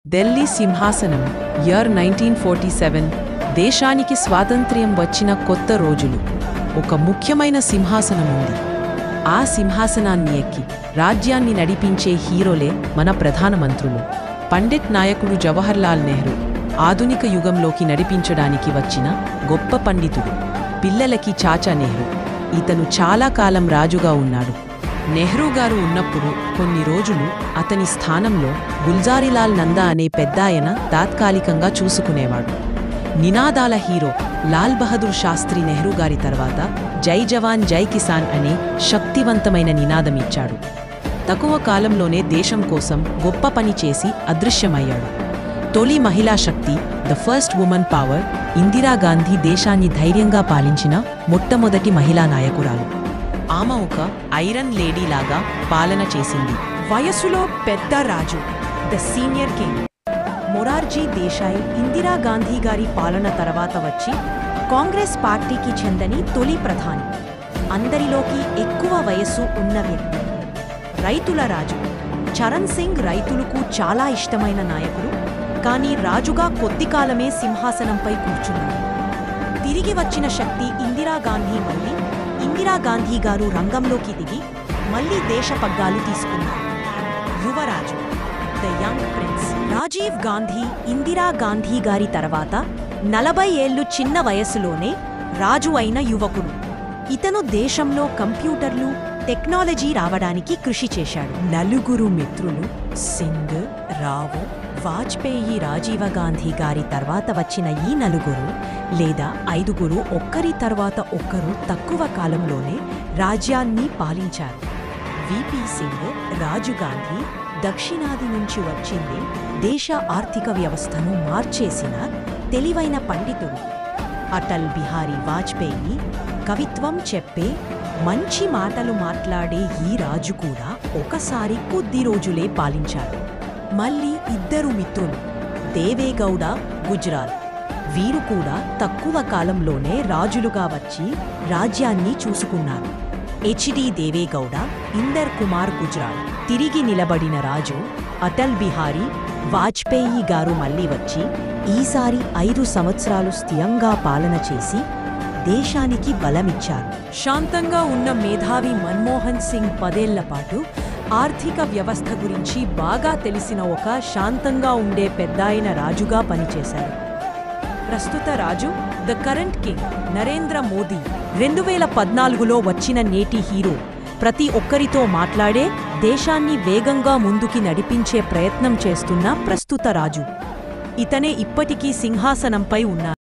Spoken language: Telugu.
ఢిల్లీ సింహాసనం ఇయర్ 1947 దేశానికి స్వాతంత్ర్యం వచ్చిన కొత్త రోజులు. ఒక ముఖ్యమైన సింహాసనం ఉంది. ఆ సింహాసనాన్ని ఎక్కి రాజ్యాన్ని నడిపించే హీరోలే మన ప్రధానమంత్రులు. పండిట్ నాయకుడు జవహర్లాల్ నెహ్రూ ఆధునిక యుగంలోకి నడిపించడానికి వచ్చిన గొప్ప పండితుడు. పిల్లలకి చాచా నెహ్రూ. ఇతను చాలా కాలం రాజుగా ఉన్నాడు. నెహ్రూ గారు ఉన్నప్పుడు కొన్ని రోజులు అతని స్థానంలో గుల్జారీలాల్ నందా అనే పెద్దాయన తాత్కాలికంగా చూసుకునేవాడు. నినాదాల హీరో లాల్ బహదూర్ శాస్త్రి నెహ్రూ గారి తర్వాత జై జవాన్ జై కిసాన్ అనే శక్తివంతమైన నినాదమిచ్చాడు. తక్కువ కాలంలోనే దేశం కోసం గొప్ప పని చేసి అదృశ్యమయ్యాడు. తొలి మహిళా శక్తి, the first woman power, Indira Gandhi దేశాన్ని ధైర్యంగా పాలించిన మొట్టమొదటి మహిళా నాయకురాలు. ఆమె ఒక ఐరన్ లేడీలాగా పాలన చేసింది. వయస్సులో పెద్ద రాజు, the senior king Morarji Desai Indira Gandhi గారి పాలన తర్వాత వచ్చి కాంగ్రెస్ పార్టీకి చెందని తొలి ప్రధాని. అందరిలోకి ఎక్కువ వయస్సు ఉన్న వ్యక్తి. రైతుల రాజు చరణ్ సింగ్ రైతులకు చాలా ఇష్టమైన నాయకుడు. కానీ రాజుగా కొద్ది కాలమే సింహాసనంపై కూర్చున్నాడు. తిరిగి వచ్చిన శక్తి ఇందిరాగాంధీ. మళ్ళీ ఇందిరాగాంధీ గారు రంగంలోకి దిగి మళ్లీ దేశ పగ్గాలు తీసుకున్నారు. యువరాజు, the young prince Rajiv Gandhi Indira Gandhi గారి తర్వాత 40 ఏళ్లు చిన్న వయస్సులోనే రాజు అయిన యువకుడు. ఇతను దేశంలో కంప్యూటర్లు, టెక్నాలజీ రావడానికి కృషి చేశాడు. నలుగురు మిత్రులు సింగ్, రావు, వాజ్పేయి, రాజీవ గాంధీ గారి తర్వాత వచ్చిన ఈ నలుగురు లేదా ఐదుగురు ఒక్కరి తర్వాత ఒక్కరు తక్కువ కాలంలోనే రాజ్యాన్ని పాలించారు. విపి సింగ్, రాజు గాంధీ దక్షిణాది నుంచి వచ్చింది. దేశ ఆర్థిక వ్యవస్థను మార్చేసిన తెలివైన పండితుడు. అటల్ బిహారీ వాజ్పేయి కవిత్వం చెప్పే, మంచి మాటలు మాట్లాడే ఈ రాజు కూడా ఒకసారి కొద్ది రోజులే పాలించారు. మళ్ళీ ఇద్దరు మిత్రులు, దేవేగౌడ, గుజ్రాల్. వీరు కూడా తక్కువ కాలంలోనే రాజులుగా వచ్చి రాజ్యాన్ని చూసుకున్నారు. హెచ్డి దేవేగౌడ, ఇందర్ కుమార్ గుజ్రాల్. తిరిగి నిలబడిన రాజు అటల్ బిహారీ వాజ్పేయి గారు మళ్లీ వచ్చి ఈసారి 5 సంవత్సరాలు స్థిరంగా పాలన చేసి దేశానికి బలమిచ్చారు. శాంతంగా ఉన్న మేధావి మన్మోహన్ సింగ్ 10 ఏళ్ల పాటు ఆర్థిక వ్యవస్థ గురించి బాగా తెలిసిన ఒక శాంతంగా ఉండే పెద్దాయన రాజుగా పనిచేశారు. ప్రస్తుత రాజు, the current king Narendra Modi. 2014లో వచ్చిన నేటి హీరో. ప్రతి ఒక్కరితో మాట్లాడే, దేశాన్ని వేగంగా ముందుకి నడిపించే ప్రయత్నం చేస్తున్న ప్రస్తుత రాజు. ఇతనే ఇప్పటికీ సింహాసనంపై ఉన్నారు.